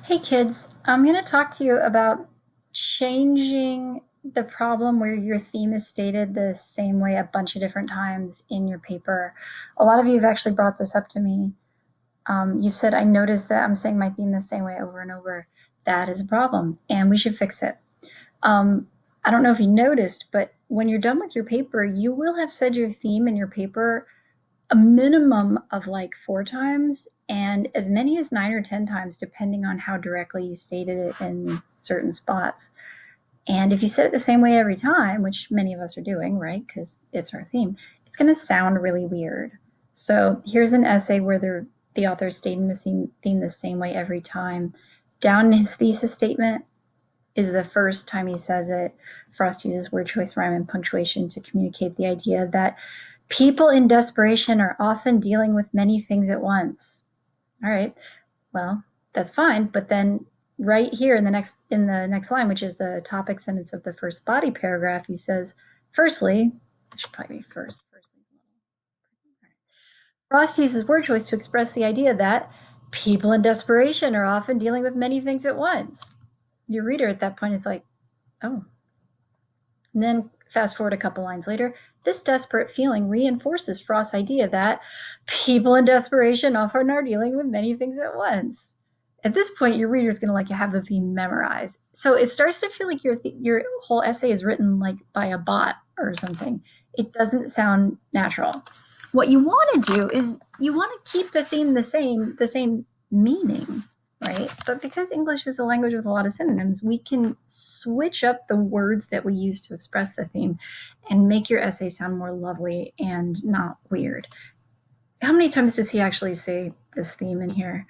Hey kids, I'm going to talk to you about changing the problem where your theme is stated the same way a bunch of different times in your paper. A lot of you have actually brought this up to me. You've said, I noticed that I'm saying my theme the same way over and over. That is a problem, and we should fix it. I don't know if you noticed, but when you're done with your paper, you will have said your theme in your paper a minimum of like 4 times and as many as 9 or 10 times, depending on how directly you stated it in certain spots. And if you said it the same way every time, which many of us are doing, right? Because it's our theme, it's going to sound really weird. So here's an essay where the author is stating the theme the same way every time. Down in his thesis statement is the first time he says it. Frost uses word choice, rhyme, and punctuation to communicate the idea that people in desperation are often dealing with many things at once. All right, well, that's fine. But then right here in the next line, which is the topic sentence of the first body paragraph, he says, firstly, I should probably be first. Frost uses word choice to express the idea that people in desperation are often dealing with many things at once. Your reader at that point is like, oh. And then fast forward a couple lines later, this desperate feeling reinforces Frost's idea that people in desperation often are dealing with many things at once. At this point, your reader is going to like have the theme memorized. So it starts to feel like your whole essay is written like by a bot or something. It doesn't sound natural. What you want to do is you want to keep the theme the same meaning, right? But because English is a language with a lot of synonyms, we can switch up the words that we use to express the theme and make your essay sound more lovely and not weird. How many times does he actually say this theme in here?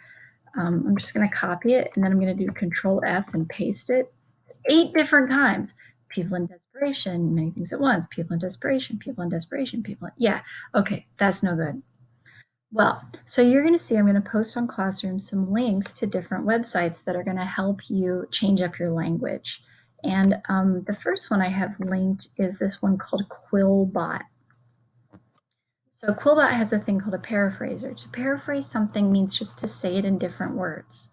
I'm just going to copy it, and then I'm going to do Control F and paste it. It's 8 different times. People in desperation, many things at once. People in desperation, people in desperation, people. Yeah, okay, that's no good. Well, so you're going to see I'm going to post on Classroom some links to different websites that are going to help you change up your language. And the first one I have linked is this one called Quillbot. So Quillbot has a thing called a paraphraser. To paraphrase something means just to say it in different words.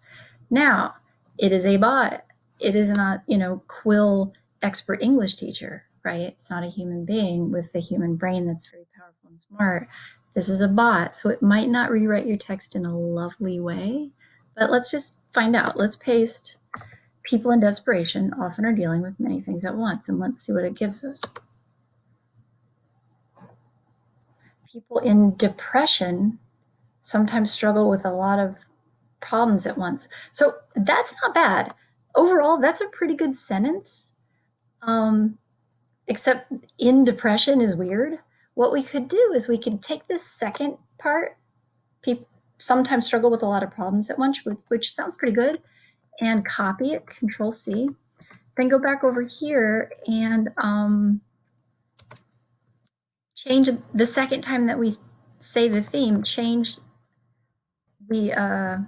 Now, it is a bot. It is not, Quill expert English teacher, right? It's not a human being with a human brain that's very powerful and smart. This is a bot, so it might not rewrite your text in a lovely way, but let's just find out. Let's paste people in desperation often are dealing with many things at once, and let's see what it gives us. People in depression sometimes struggle with a lot of problems at once. So that's not bad. Overall, that's a pretty good sentence. Except in depression is weird. What we could do is we could take this second part, people sometimes struggle with a lot of problems at once, which sounds pretty good, and copy it, Control C. Then go back over here and change the second time that we say the theme, change the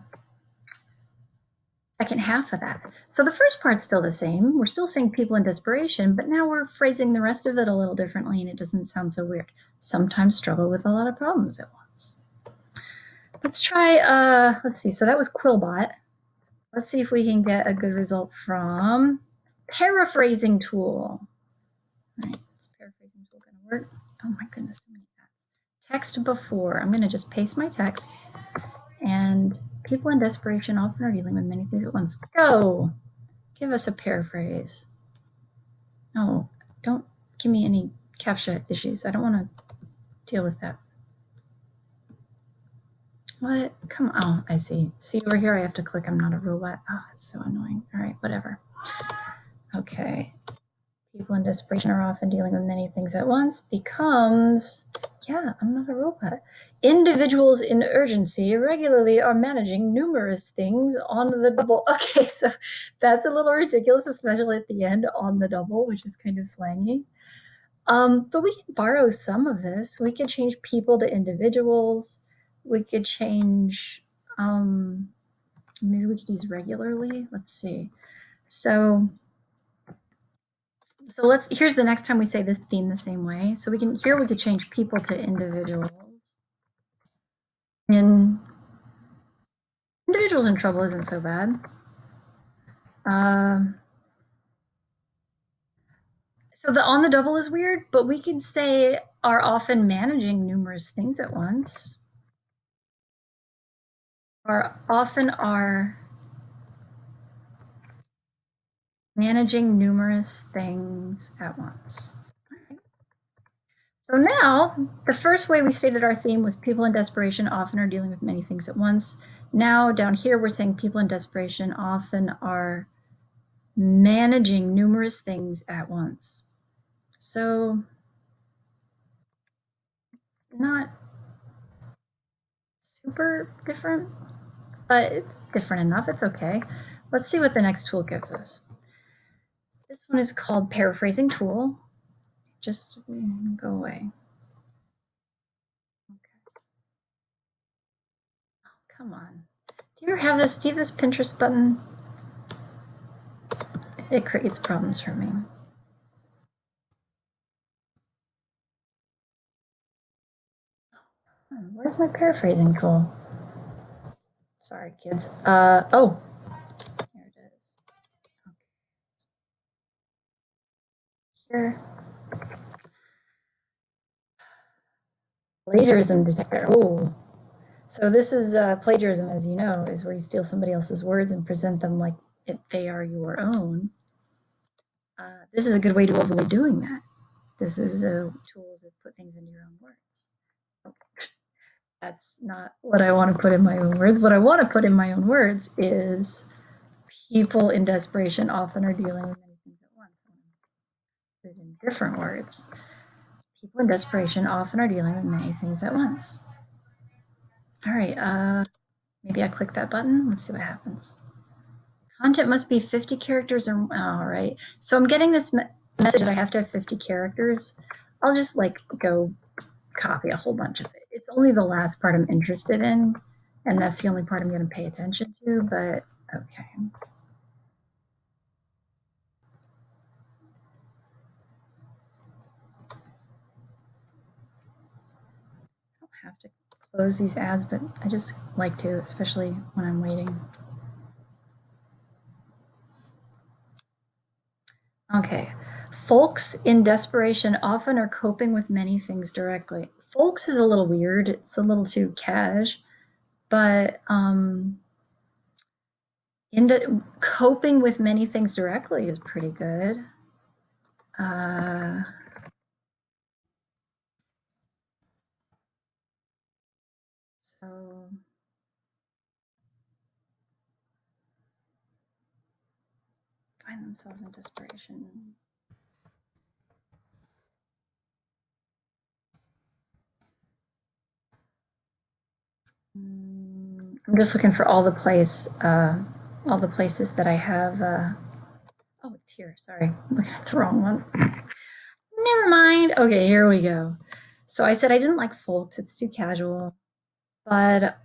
second half of that. So the first part's still the same. We're still saying people in desperation, but now we're phrasing the rest of it a little differently and it doesn't sound so weird. Sometimes struggle with a lot of problems at once. Let's try, let's see. So that was Quillbot. Let's see if we can get a good result from paraphrasing tool. All right, is paraphrasing tool going to work? Oh my goodness, so many ads. Text before. I'm going to just paste my text. And people in desperation often are dealing with many things at once. Go! Give us a paraphrase. No, don't give me any CAPTCHA issues. I don't want to deal with that. What? Come on. Oh, I see. See over here, I have to click I'm not a robot. Oh, it's so annoying. All right, whatever. Okay. People in desperation are often dealing with many things at once becomes, yeah, I'm not a robot. Individuals in urgency regularly are managing numerous things on the double. Okay, so that's a little ridiculous, especially at the end, on the double, which is kind of slangy. But we can borrow some of this. We could change people to individuals. We could change, maybe we could use regularly. Let's see. So here's the next time we say this theme the same way. So we could change people to individuals. And individuals in trouble isn't so bad. So the on the double is weird, but we could say are often managing numerous things at once. Or often are managing numerous things at once. So now, the first way we stated our theme was people in desperation often are dealing with many things at once. Now, down here, we're saying people in desperation often are managing numerous things at once. So it's not super different, but it's different enough. It's okay. Let's see what the next tool gives us. This one is called Paraphrasing Tool. Just go away. Okay. Oh, come on. Do you ever have this? Do you have this Pinterest button? It creates problems for me. Where's my paraphrasing tool? Sorry, kids. Oh, here it is. Okay. Here. Plagiarism detector. Oh, so this is plagiarism, as you know, is where you steal somebody else's words and present them like they are your own. This is a good way to avoid doing that. This is a tool to put things into your own words. Okay. That's not what I want to put in my own words. What I want to put in my own words is people in desperation often are dealing with many things at once. Put it in different words. People in desperation often are dealing with many things at once. All right, maybe I click that button. Let's see what happens. Content must be 50 characters or, all right. So I'm getting this message that I have to have 50 characters. I'll just like go copy a whole bunch of it. It's only the last part I'm interested in, and that's the only part I'm going to pay attention to, but okay. I don't have to close these ads, but I just like to, especially when I'm waiting. Okay. Folks in desperation often are coping with many things directly. Folks is a little weird. It's a little too cash, but coping with many things directly is pretty good. So find themselves in desperation. I'm just looking for all the places that I have. Oh, it's here. Sorry, I'm looking at the wrong one. Never mind. Okay, here we go. So I said I didn't like folks. It's too casual. But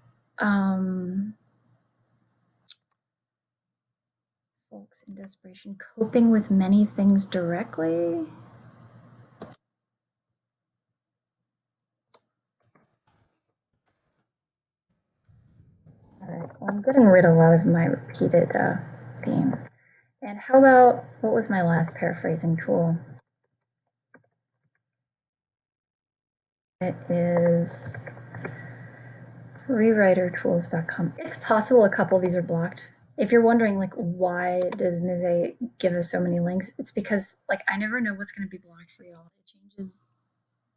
folks in desperation, coping with many things directly. All right, well, I'm getting rid of a lot of my repeated themes. And how about, what was my last paraphrasing tool? It is rewritertools.com. It's possible a couple of these are blocked. If you're wondering, like, why does Ms. A give us so many links? It's because, like, I never know what's going to be blocked for y'all. It changes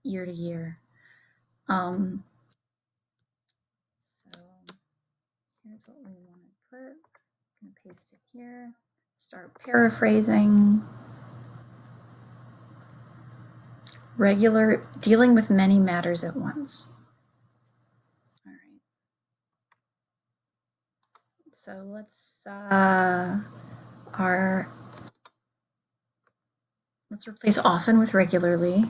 year to year. So here's what we want to put. I'm going to paste it here. Start paraphrasing. Regular, dealing with many matters at once. All right. So let's let's replace often with regularly.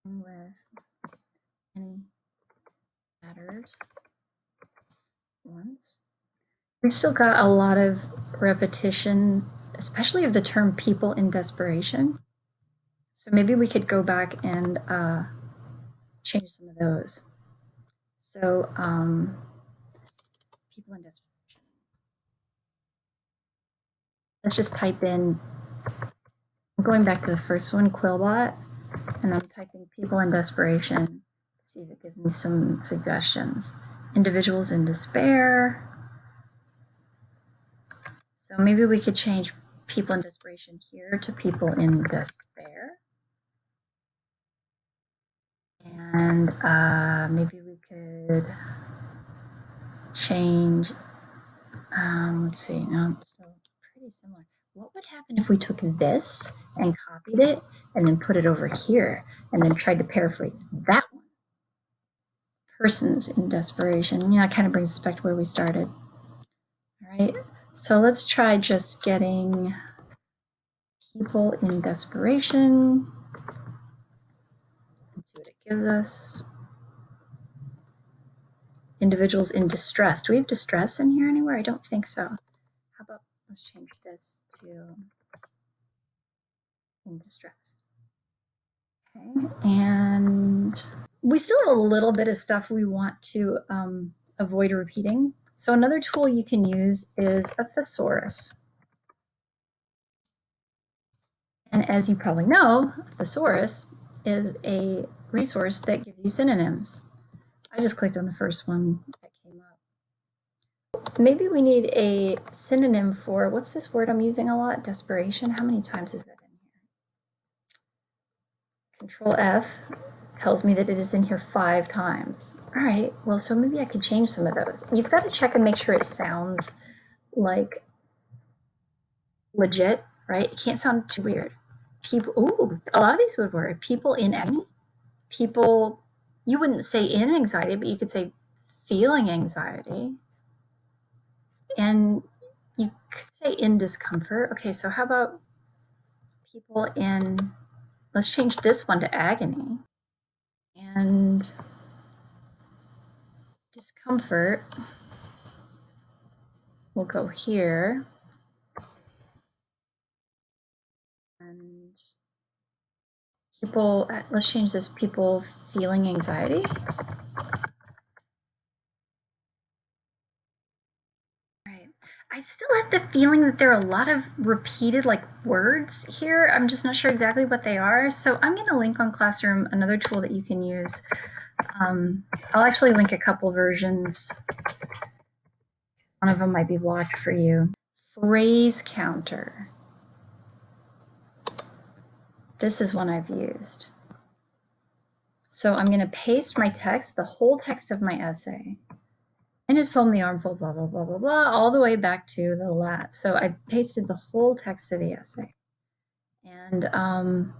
With any matters once. We've still got a lot of repetition, especially of the term people in desperation. So maybe we could go back and change some of those. So People in desperation. Let's just type in, I'm going back to the first one, Quillbot, and I'm typing people in desperation to see if it gives me some suggestions. Individuals in despair. So maybe we could change people in desperation here to people in despair. And maybe we could change, let's see, no, it's still pretty similar. What would happen if we took this and copied it and then put it over here and then tried to paraphrase that one? Persons in desperation. Yeah, it kind of brings us back to where we started. All right, so let's try just getting people in desperation. Let's see what it gives us. Individuals in distress. Do we have distress in here anywhere? I don't think so. How about let's change this to in distress. Okay, and we still have a little bit of stuff we want to avoid repeating. So another tool you can use is a thesaurus. And as you probably know, a thesaurus is a resource that gives you synonyms. I just clicked on the first one that came up. Maybe we need a synonym for, what's this word I'm using a lot? Desperation. How many times is that in here? Control F tells me that it is in here 5 times. All right, well, so maybe I could change some of those. You've got to check and make sure it sounds like legit, right? It can't sound too weird. People, ooh, a lot of these would work. People in agony. People, you wouldn't say in anxiety, but you could say feeling anxiety. And you could say in discomfort. Okay, so how about people in, let's change this one to agony. And discomfort will go here. And people, let's change this, people feeling anxiety. Right. I still have the feeling that there are a lot of repeated like words here. I'm just not sure exactly what they are. So I'm going to link on Classroom another tool that you can use. I'll actually link a couple versions. One of them might be blocked for you. Phrase counter. This is one I've used. So I'm going to paste my text, the whole text of my essay. And it's from the armful, blah, blah, blah, blah, blah, all the way back to the last. So I pasted the whole text of the essay. And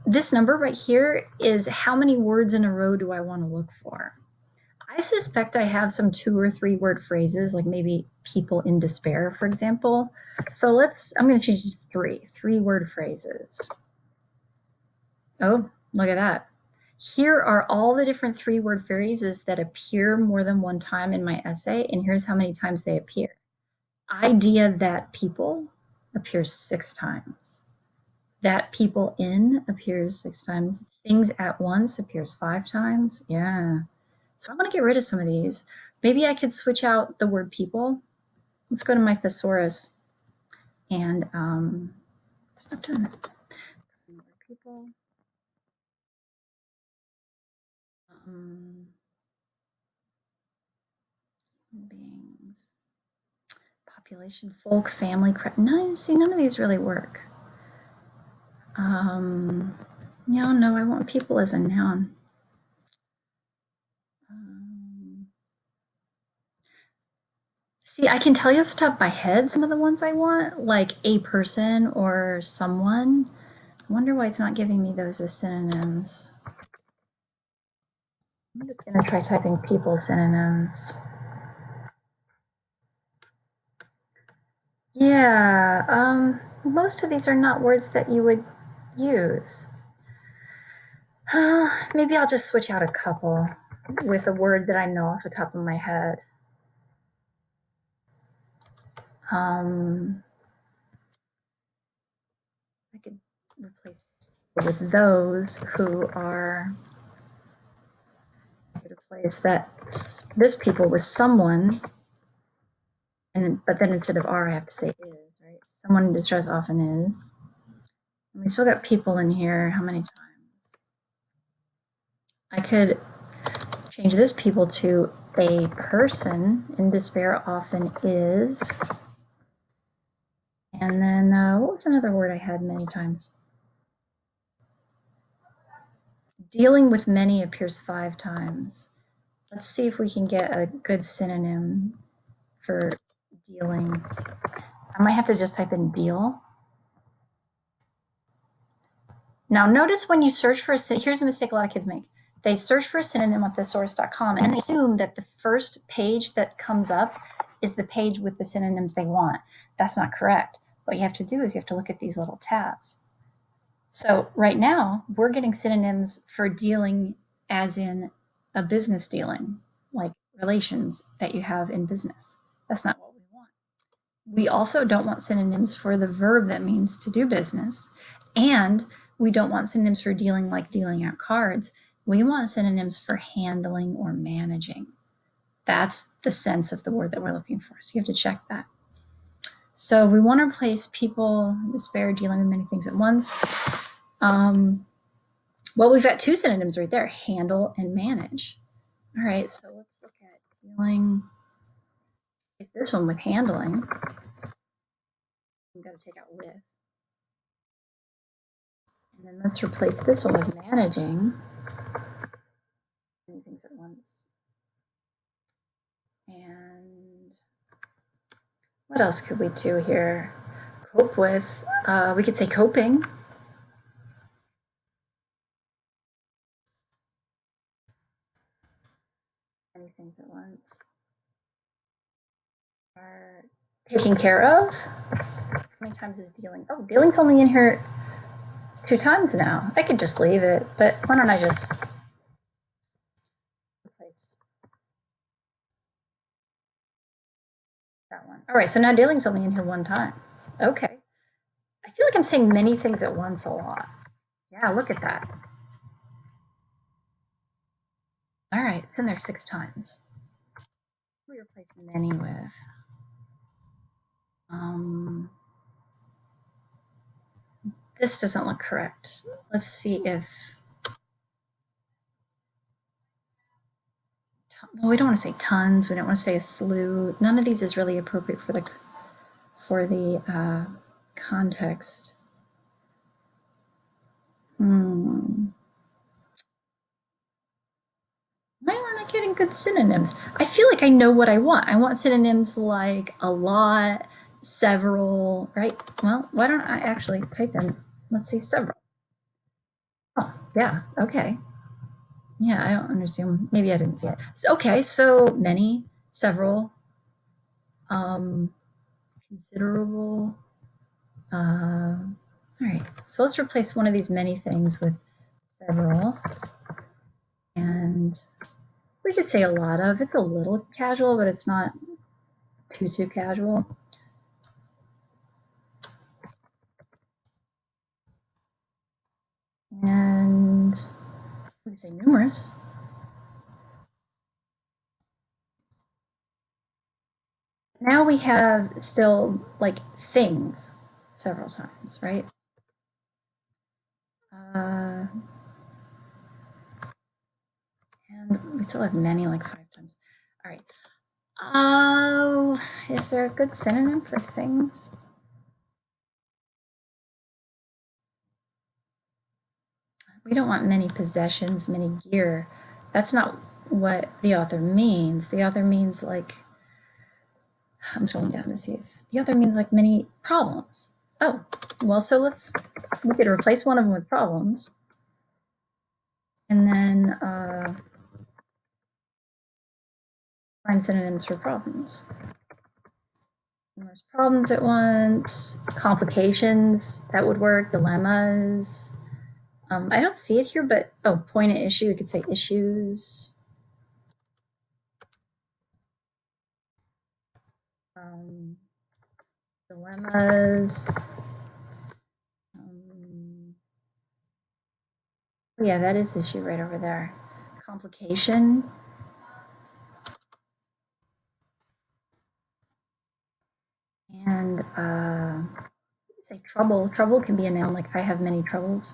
this number right here is how many words in a row do I want to look for? I suspect I have some 2 or 3 word phrases, like maybe people in despair, for example. So I'm going to change it to 3 word phrases. Oh, look at that. Here are all the different 3 word phrases that appear more than one time in my essay, and here's how many times they appear. Idea that people appears 6 times. That people in appears 6 times. Things at once appears 5 times. Yeah. So I want to get rid of some of these. Maybe I could switch out the word people. Let's go to my thesaurus and stop doing that. People. Beings. Population, folk, family. No, see, none of these really work. No, I want people as a noun. See, I can tell you off the top of my head some of the ones I want, like a person or someone. I wonder why it's not giving me those as synonyms. I'm just going to try typing people synonyms. Yeah, most of these are not words that you would use. Maybe I'll just switch out a couple with a word that I know off the top of my head. I could replace with those who are, I could replace this people with someone, but then instead of are, I have to say is, right? Someone in distress often is. And we still got people in here. How many times? I could change this people to a person in despair often is. And then what was another word I had many times? Dealing with many appears 5 times. Let's see if we can get a good synonym for dealing. I might have to just type in deal. Now notice when you search for here's a mistake a lot of kids make. They search for a synonym on thesaurus.com and they assume that the first page that comes up is the page with the synonyms they want. That's not correct. What you have to do is you have to look at these little tabs. So right now we're getting synonyms for dealing as in a business dealing, like relations that you have in business. That's not what we want. We also don't want synonyms for the verb that means to do business. And we don't want synonyms for dealing like dealing out cards. We want synonyms for handling or managing. That's the sense of the word that we're looking for. So you have to check that. So we want to replace people, despair, dealing with many things at once. Well, we've got 2 synonyms right there, handle and manage. All right, so let's look at dealing. Is this one with handling? We've got to take out with. And then let's replace this one with managing. Many things at once. And what else could we do here? Cope with. We could say coping. Many things at once. Are taking care of. How many times is dealing? Oh, dealing's only in here 2 times now. I could just leave it, but why don't I just replace that one? All right, so now dealing's only in here 1 time. Okay. I feel like I'm saying many things at once a lot. Yeah, look at that. All right, it's in there 6 times. We replace many with. This doesn't look correct. Let's see if. Well, we don't want to say tons. We don't want to say a slew. None of these is really appropriate for the context. Why aren't I getting good synonyms? I feel like I know what I want. I want synonyms like a lot, several, right? Well, why don't I actually type in, let's see, several. Oh, yeah, okay. Yeah, I don't understand. Maybe I didn't see it. Okay, so many, several, considerable. All right, so let's replace one of these many things with several. And we could say a lot of. It's a little casual, but it's not too casual. And we say numerous. Now we have still like things several times, right? And we still have many like 5 times. All right. Is there a good synonym for things? We don't want many possessions, many gear. That's not what the author means. The author means like, I'm scrolling down to see if the author means like many problems. Oh, well, so we could replace one of them with problems. And then find synonyms for problems. There's problems at once, complications, that would work, dilemmas. I don't see it here, but point at issue, we could say issues. Dilemmas. Yeah, that is issue right over there. Complication. And say trouble. Trouble can be a noun, like I have many troubles.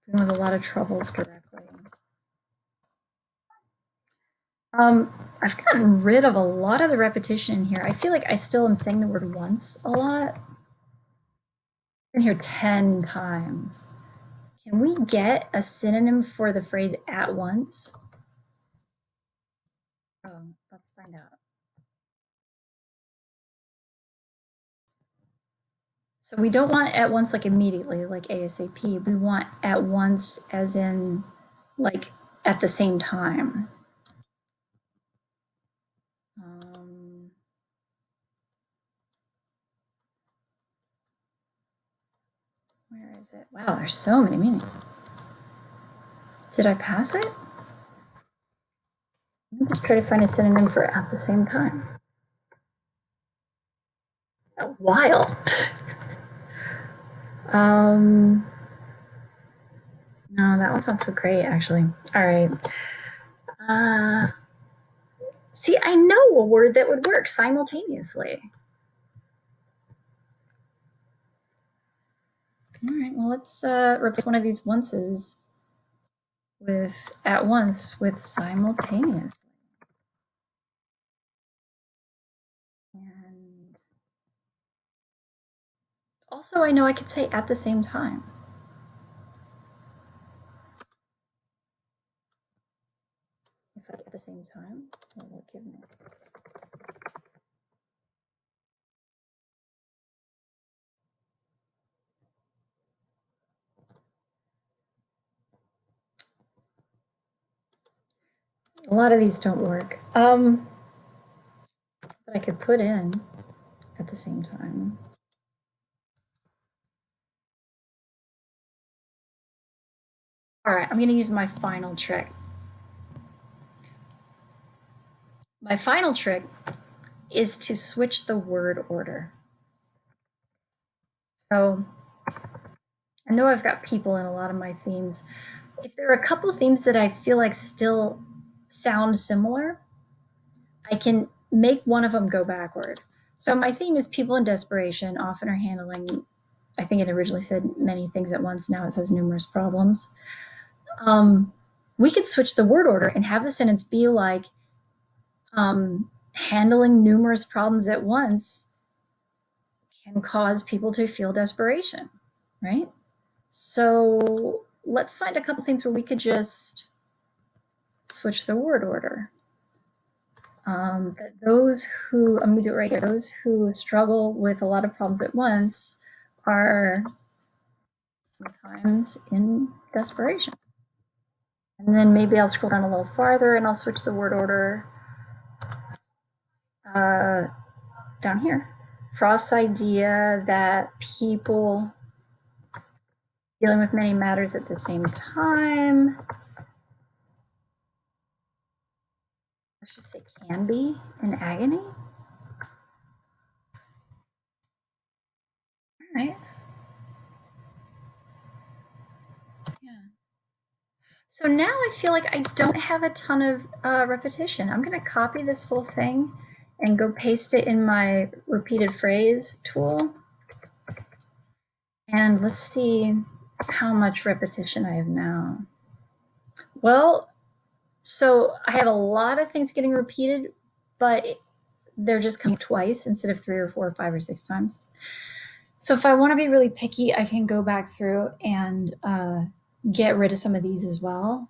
With a lot of troubles directly. I've gotten rid of a lot of the repetition in here. I feel like I still am saying the word once a lot. I've been here 10 times. Can we get a synonym for the phrase at once? Oh, let's find out. So we don't want at once like immediately, like ASAP. We want at once as in like at the same time. Where is it? Wow, there's so many meanings. Did I pass it? Let me just try to find a synonym for at the same time. A while. No, that one's not so great, actually. All right. See, I know a word that would work simultaneously. All right, well, let's replace one of these onces with at once with simultaneously. And also, I know I could say at the same time. If I at the same time, what will it give me? A lot of these don't work. But I could put in at the same time. All right, I'm going to use my final trick. My final trick is to switch the word order. So I know I've got people in a lot of my themes. If there are a couple of themes that I feel like still sound similar, I can make one of them go backward. So my theme is people in desperation often are handling, I think it originally said many things at once. Now it says numerous problems. We could switch the word order and have the sentence be like, handling numerous problems at once can cause people to feel desperation, right? So let's find a couple things where we could just switch the word order. That those who, I'm going to do it right here, those who struggle with a lot of problems at once are sometimes in desperation. And then maybe I'll scroll down a little farther and I'll switch the word order down here. Frost's idea that people dealing with many matters at the same time, let's just say can be in agony. All right. Yeah. So now I feel like I don't have a ton of repetition. I'm going to copy this whole thing and go paste it in my repeated phrase tool. And let's see how much repetition I have now. Well, so I have a lot of things getting repeated, but they're just coming twice instead of 3 or 4 or 5 or 6 times. So if I want to be really picky, I can go back through and get rid of some of these as well.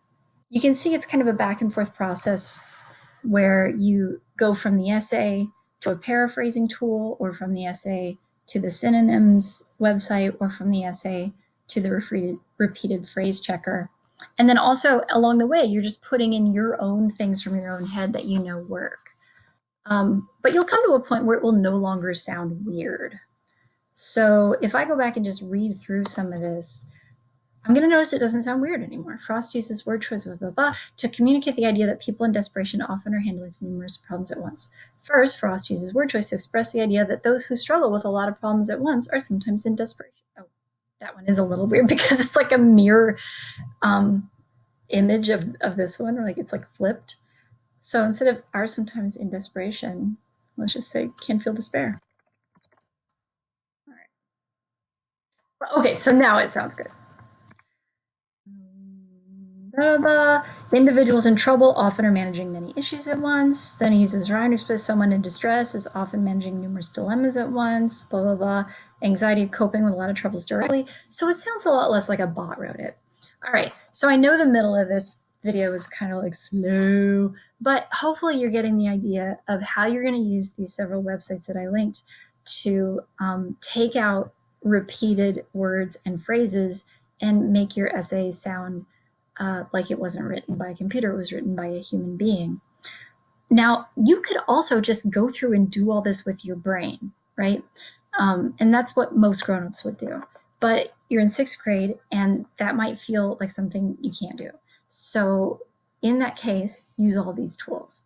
You can see it's kind of a back and forth process where you go from the essay to a paraphrasing tool, or from the essay to the synonyms website, or from the essay to the repeated phrase checker. And then also along the way, you're just putting in your own things from your own head that you know work. But you'll come to a point where it will no longer sound weird. So if I go back and just read through some of this, I'm going to notice it doesn't sound weird anymore. Frost uses word choice, blah, blah, blah, to communicate the idea that people in desperation often are handling numerous problems at once. First, Frost uses word choice to express the idea that those who struggle with a lot of problems at once are sometimes in desperation. Oh, that one is a little weird because it's like a mirror image of this one, or like it's like flipped. So instead of are sometimes in desperation, Let's just say can feel despair. All right. Okay, so now it sounds good. Blah, blah, blah. Individuals in trouble often are managing many issues at once. Then he uses rhyme to express someone in distress is often managing numerous dilemmas at once. Blah, blah, blah. Anxiety of coping with a lot of troubles directly. So it sounds a lot less like a bot wrote it. All right, so I know the middle of this video is kind of like slow, but hopefully you're getting the idea of how you're going to use these several websites that I linked to take out repeated words and phrases and make your essay sound like it wasn't written by a computer, it was written by a human being. Now, you could also just go through and do all this with your brain, right? And that's what most grown-ups would do. But you're in 6th grade, and that might feel like something you can't do. So in that case, use all these tools.